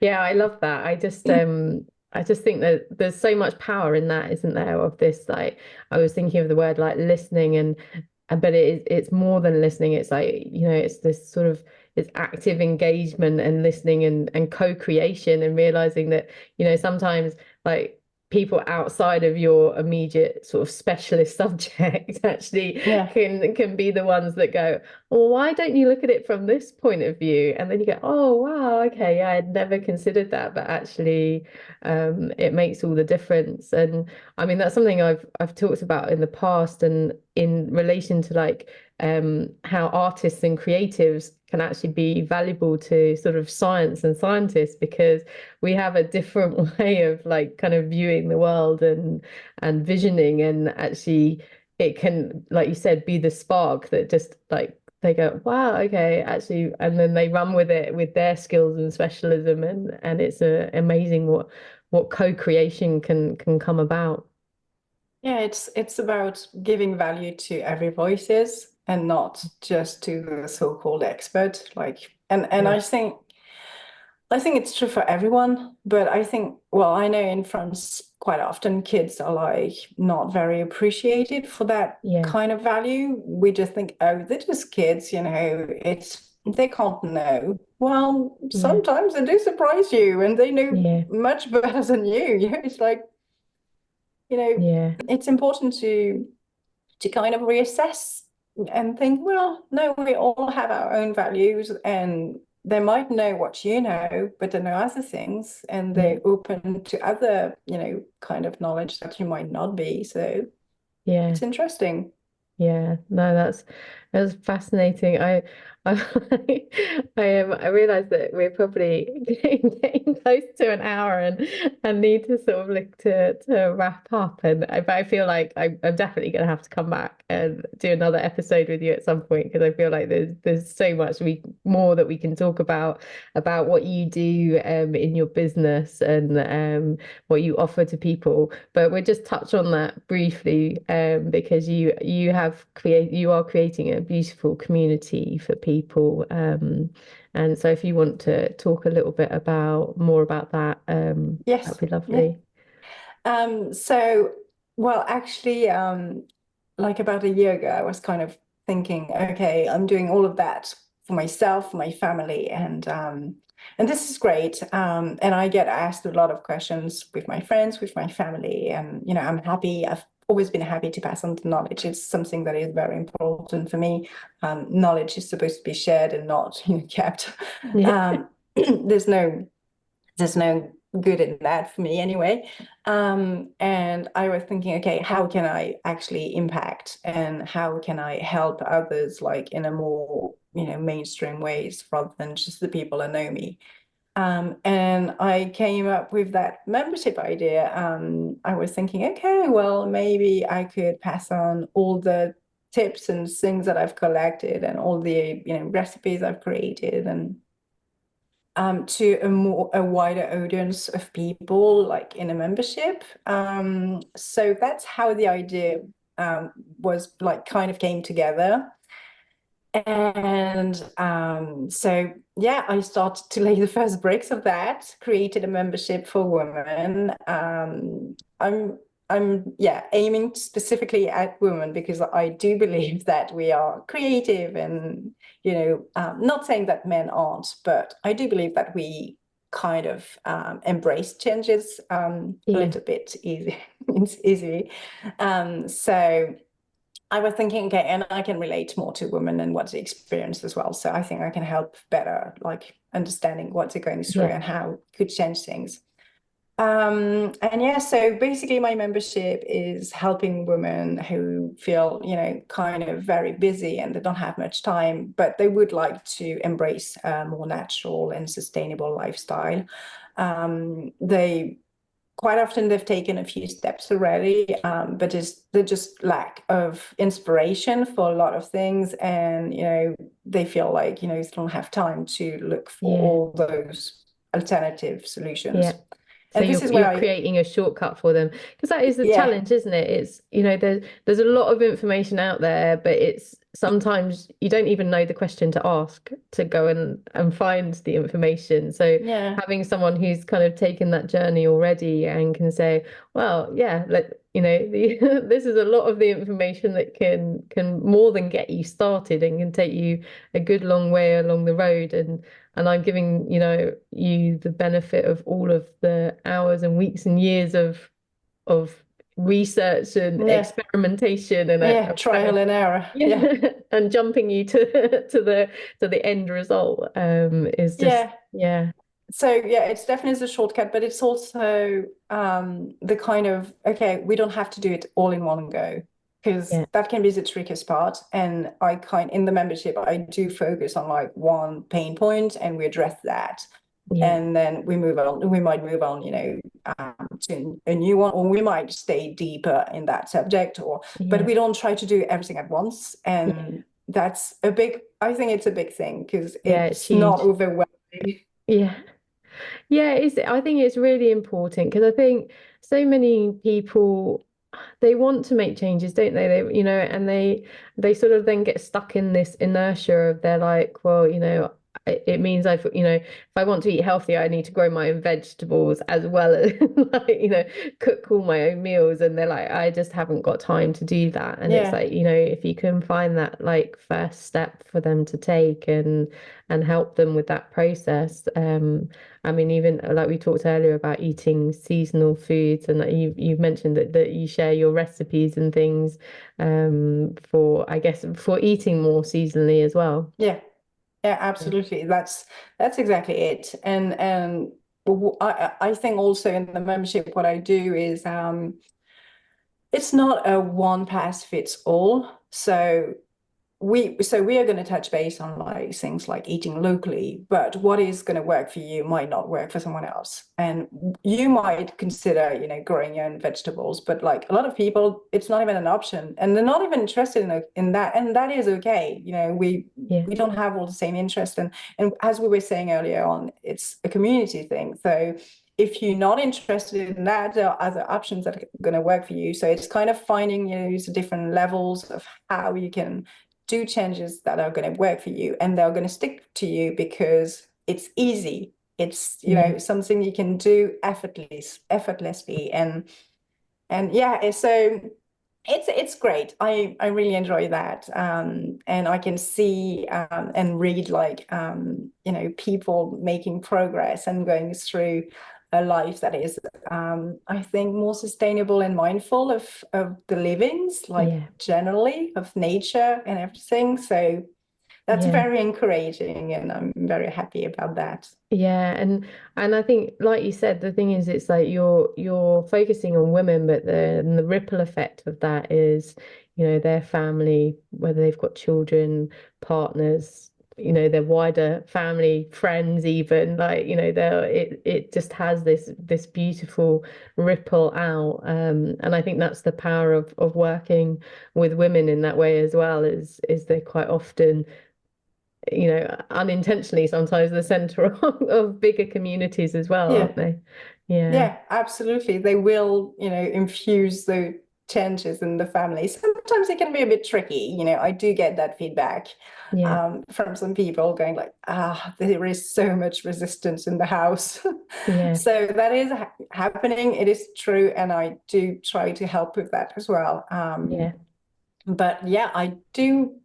Yeah, I love that. I just think that there's so much power in that, isn't there? Of this, like I was thinking of the word like listening and but it's more than listening. It's like, it's this sort of it's active engagement and listening and co-creation and realizing that, sometimes like people outside of your immediate sort of specialist subject actually Yeah. can be the ones that go, well, why don't you look at it from this point of view? And then you go, oh, wow, okay, yeah, I'd never considered that, but actually, it makes all the difference. And I mean, that's something I've talked about in the past, and in relation to like how artists and creatives can actually be valuable to sort of science and scientists, because we have a different way of like kind of viewing the world and visioning, and actually it can, like you said, be the spark that just like they go, wow, okay, actually, and then they run with it with their skills and specialism, and it's amazing what co-creation can come about. Yeah, it's about giving value to every voices and not just to the so-called expert. Like, and Yeah, I think it's true for everyone, but I think, well, I know in France quite often kids are like not very appreciated for that yeah, kind of value. We just think, oh, they're just kids, it's they can't know. Well, yeah, sometimes they do surprise you and they know yeah, much better than you. It's like, yeah, it's important to kind of reassess and think, well, no, we all have our own values and they might know what you know, but they know other things and yeah, they're open to other, kind of knowledge that you might not be. So yeah. it's interesting. Yeah, no, that's fascinating. I I realize that we're probably getting close to an hour and need to sort of look to wrap up. And but I feel like I'm definitely going to have to come back and do another episode with you at some point because I feel like there's so much more that we can talk about what you do in your business and what you offer to people. But we'll just touch on that briefly because you are creating a beautiful community for people. And so if you want to talk a little bit more about that, that'd Yes. be Yeah. lovely. So, well, actually, like about a year ago, I was kind of thinking, okay, I'm doing all of that for myself, my family, and this is great. And I get asked a lot of questions with my friends, with my family, and I'm happy. I've always been happy to pass on the knowledge. It's something that is very important for me. Knowledge is supposed to be shared and not, kept. Yeah, Um, there's no there's no good in that for me anyway. And I was thinking, okay, how can I actually impact and how can I help others like in a more, mainstream ways rather than just the people that know me. And I came up with that membership idea. I was thinking, okay, well, maybe I could pass on all the tips and things that I've collected and all the, recipes I've created and to a wider audience of people, like in a membership. So that's how the idea was like kind of came together. And so, yeah, I started to lay the first bricks of that, created a membership for women. I'm yeah aiming specifically at women because I do believe that we are creative and not saying that men aren't, but I do believe that we kind of embrace changes a yeah, little bit easy. It's easy. So I was thinking, okay, and I can relate more to women and what they experience as well. So I think I can help better, like understanding what they're going through yeah, and how it could change things. And yeah, so basically my membership is helping women who feel, kind of very busy and they don't have much time, but they would like to embrace a more natural and sustainable lifestyle. They quite often they've taken a few steps already, but they just lack of inspiration for a lot of things, and they feel like they don't have time to look for yeah. all those alternative Yeah. solutions. So And this you're is where you're I, creating a shortcut for them because that is the yeah, challenge, isn't it? It's there's a lot of information out there, but it's sometimes you don't even know the question to ask to go and find the information. So yeah, having someone who's kind of taken that journey already and can say, well, yeah, this is a lot of the information that can more than get you started and can take you a good long way along the road and I'm giving, you the benefit of all of the hours and weeks and years of research and yeah, experimentation and yeah, a kind trial of and error, yeah, yeah, and jumping you to to the end result is just yeah. yeah, So yeah, it's definitely a shortcut, but it's also the kind of, okay, we don't have to do it all in one go because yeah, that can be the trickiest part. And in the membership, I do focus on like one pain point and we address that. yeah, And then we move on, we might move on, to a new one, or we might stay deeper in that subject, but yeah, we don't try to do everything at once. yeah, And I think it's a big thing because yeah, it's it's not huge. overwhelming. Yeah. Yeah, I think it's really important because I think so many people. they want to make changes, don't they? And they sort of then get stuck in this inertia of they're like, well, it means if I want to eat healthy, I need to grow my own vegetables as well as like, cook all my own meals. And they're like, I just haven't got time to do that. And it's Yeah, like, if you can find that like first step for them to take and help them with that process. I mean, even like we talked earlier about eating seasonal foods, and that you've mentioned that you share your recipes and things for, I guess, for eating more seasonally as well. yeah, yeah, absolutely. That's exactly it. And I think also in the membership, what I do is it's not a one pass fits all. So we are going to touch base on like things like eating locally, but what is going to work for you might not work for someone else. And you might consider, growing your own vegetables, but like a lot of people, it's not even an option, and they're not even interested in that, and that is okay. Yeah, We don't have all the same interest, and as we were saying earlier on, it's a community thing. So if you're not interested in that, there are other options that are going to work for you. So it's kind of finding, the different levels of how you can do changes that are going to work for you, and they're going to stick to you because it's easy. It's yeah, something you can do effortlessly, and yeah, so it's great. I really enjoy that, and I can see and read like people making progress and going through a life that is I think more sustainable and mindful of the livings, like yeah, generally of nature and everything. So that's yeah. very encouraging, and I'm very happy about that. Yeah, and I think, like you said, the thing is, it's like you're focusing on women, but the ripple effect of that is, their family, whether they've got children, partners, their wider family, friends, even like, it just has this beautiful ripple out. And I think that's the power of working with women in that way as well, is they quite often unintentionally sometimes the center of bigger communities as well, Yeah. aren't they? Yeah, Yeah, absolutely. They will, infuse the changes in the family. Sometimes it can be a bit tricky. I do get that feedback yeah, from some people going like, there is so much resistance in the house. yeah, So that is happening. It is true. And I do try to help with that as well. yeah, But yeah, I do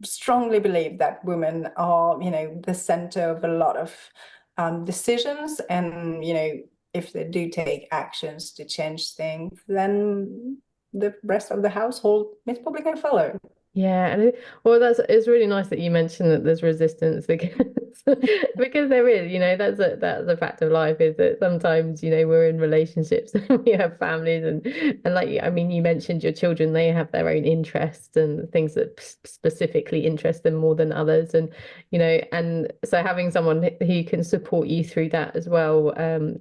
strongly believe that women are, the center of a lot of decisions. And, if they do take actions to change things, then the rest of the household is probably going to follow. yeah. And well, it's really nice that you mentioned that there's resistance because because there is, that's a fact of life, is that sometimes, we're in relationships and we have families, and like I mean, you mentioned your children, they have their own interests and things that specifically interest them more than others, and so having someone who can support you through that as well, and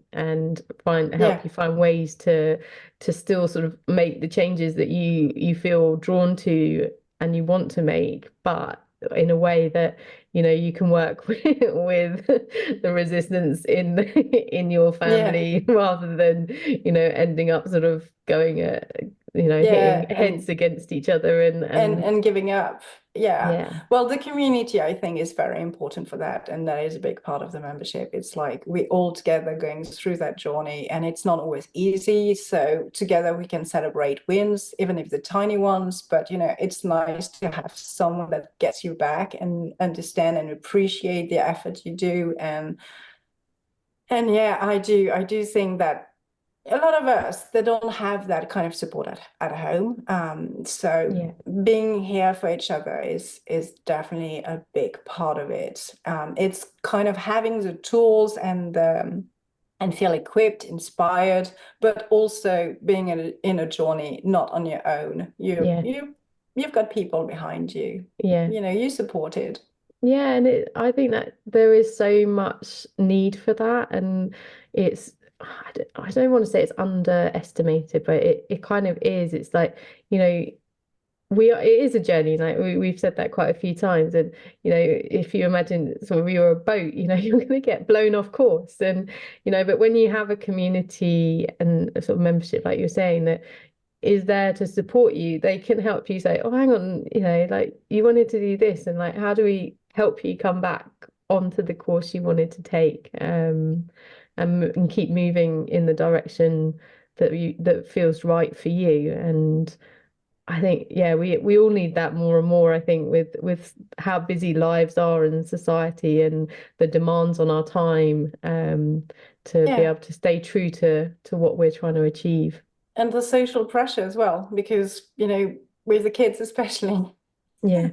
help Yeah, you find ways to still sort of make the changes that you feel drawn to and you want to make, but in a way that you can work with the resistance in your yeah, family rather than ending up sort of going hitting yeah, heads against each other and and giving up. Yeah. yeah, Well, the community, I think, is very important for that, and that is a big part of the membership. It's like we all together going through that journey, and it's not always easy. So together we can celebrate wins, even if they're tiny ones. But it's nice to have someone that gets you back and understand and appreciate the effort you do. And yeah, I do think that a lot of us, they don't have that kind of support at home. So yeah, being here for each other is definitely a big part of it. It's kind of having the tools and feel equipped, inspired, but also being in a journey not on your own. yeah, You've got people behind you. yeah. You supported. Yeah, and I think that there is so much need for that, and I don't want to say it's underestimated, but it kind of is. It's like, you know, it is a journey, like we've said that quite a few times, and if you imagine sort of you're a boat, you're going to get blown off course, and but when you have a community and a sort of membership, like you're saying, that is there to support you. They can help you say, oh, hang on, like you wanted to do this, and like, how do we help you come back onto the course you wanted to take, and keep moving in the direction that feels right for you. And I think, yeah, we all need that more and more, I think, with how busy lives are in society and the demands on our time, to be Yeah. able to stay true to what we're trying to achieve. And the social pressure as well, because, with the kids especially, Yeah.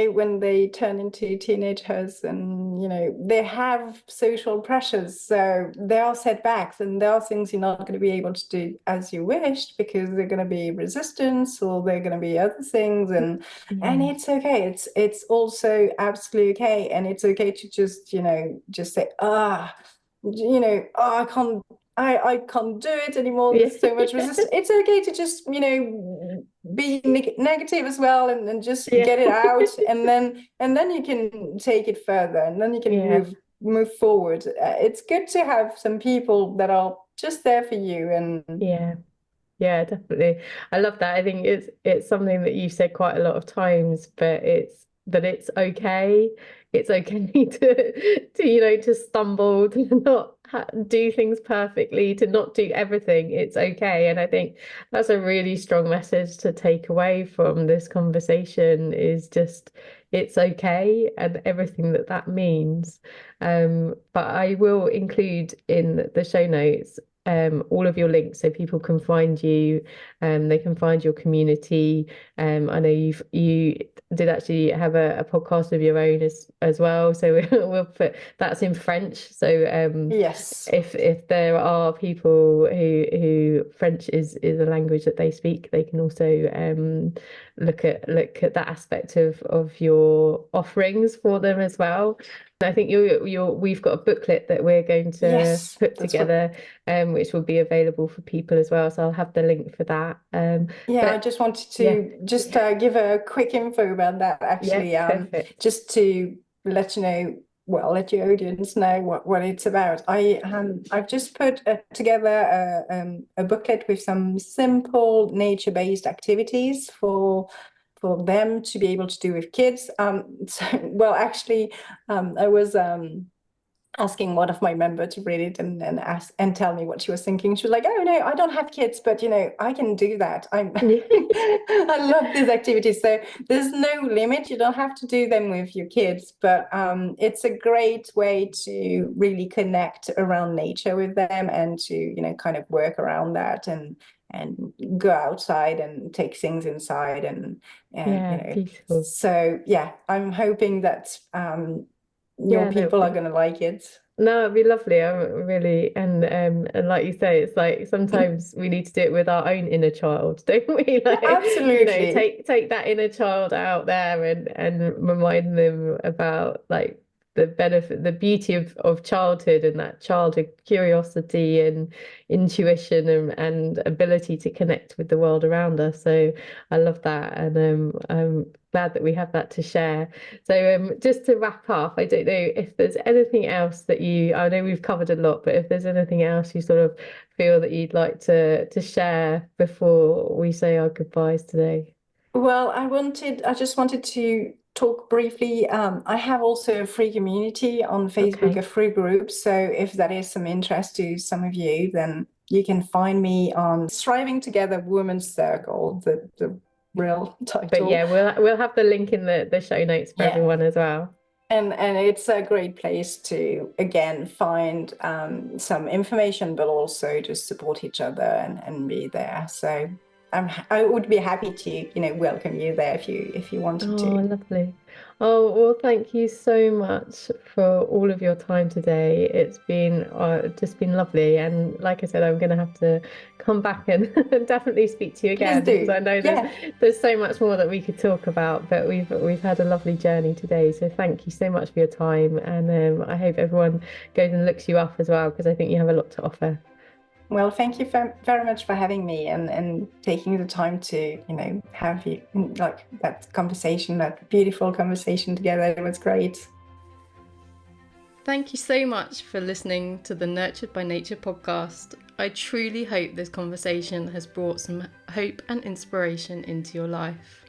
when they turn into teenagers and, they have social pressures. So there are setbacks and there are things you're not going to be able to do as you wished because they're going to be resistance or they're going to be other things. And Yeah. it's okay. It's also absolutely okay. And it's okay to just say, I can't I can't do it anymore. Yeah. There's so much resistance. It's okay to just, be negative as well and just Yeah. get it out, and then you can take it further, and then you can Yeah. move forward. It's good to have some people that are just there for you, and Yeah. Yeah, definitely. I love that. I think it's something that you've said quite a lot of times, but it's okay. It's okay to to stumble, to not do things perfectly, to not do everything. It's okay. And I think that's a really strong message to take away from this conversation is just it's okay and everything that means. But I will include in the show notes all of your links so people can find you, they can find your community. I know you did actually have a podcast of your own as well, so we'll put that's in French. So yes. if there are people who French is a language that they speak, they can also look at that aspect of your offerings for them as well. I think we've got a booklet that we're going to Yes, put that's what. together, which will be available for people as well. So I'll have the link for that. Yeah, I But just wanted yeah, to just give a quick info about that, yeah, actually, perfect. just to let you know, well, let your audience know what it's about. I've just put together a booklet with some simple nature-based activities for them to be able to do with kids. So, well, actually, I was asking one of my members to read it and ask and tell me what she was thinking. She was like, "Oh no, I don't have kids, but I can do that. I love these activities." So there's no limit. You don't have to do them with your kids, but it's a great way to really connect around nature with them and to kind of work around that and go outside and take things inside and Yeah, beautiful. so yeah, I'm hoping that your Yeah, no, people are going to like it. no, it'd be lovely. I'm really and like you say, it's like sometimes we need to do it with our own inner child, don't we? Yeah, Like, absolutely. take that inner child out there and remind them about like the benefit, the beauty of childhood and that childhood curiosity and intuition and ability to connect with the world around us. So I love that, and I'm glad that we have that to share. So just to wrap up, I don't know if there's anything else that I know we've covered a lot, but if there's anything else you sort of feel that you'd like to share before we say our goodbyes today. Well, I just wanted to talk briefly. I have also a free community on Facebook, a Okay. free group. So if that is some interest to some of you, then you can find me on Thriving Together Women's Circle, the real But title. yeah, we'll have the link in the show notes for Yeah. everyone as well. And it's a great place to again find some information, but also just support each other and be there. So I would be happy to welcome you there if you wanted Oh, to. lovely. Oh, well, thank you so much for all of your time today. It's been just been lovely. And like I said, I'm going to have to come back and definitely speak to you Please again because do. I know Yeah. there's so much more that we could talk about, but we've had a lovely journey today. So thank you so much for your time. And I hope everyone goes and looks you up as well because I think you have a lot to offer. Well, thank you very much for having me and taking the time to have you like that conversation, that beautiful conversation together. It was great. Thank you so much for listening to the Nurtured by Nature podcast. I truly hope this conversation has brought some hope and inspiration into your life.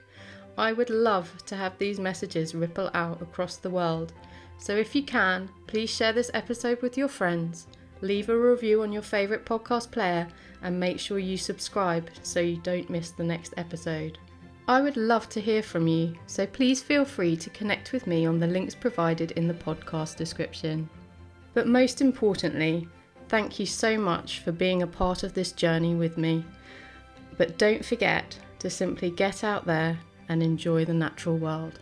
I would love to have these messages ripple out across the world. So if you can, please share this episode with your friends, leave a review on your favourite podcast player, and make sure you subscribe so you don't miss the next episode. I would love to hear from you, so please feel free to connect with me on the links provided in the podcast description. But most importantly, thank you so much for being a part of this journey with me. But don't forget to simply get out there and enjoy the natural world.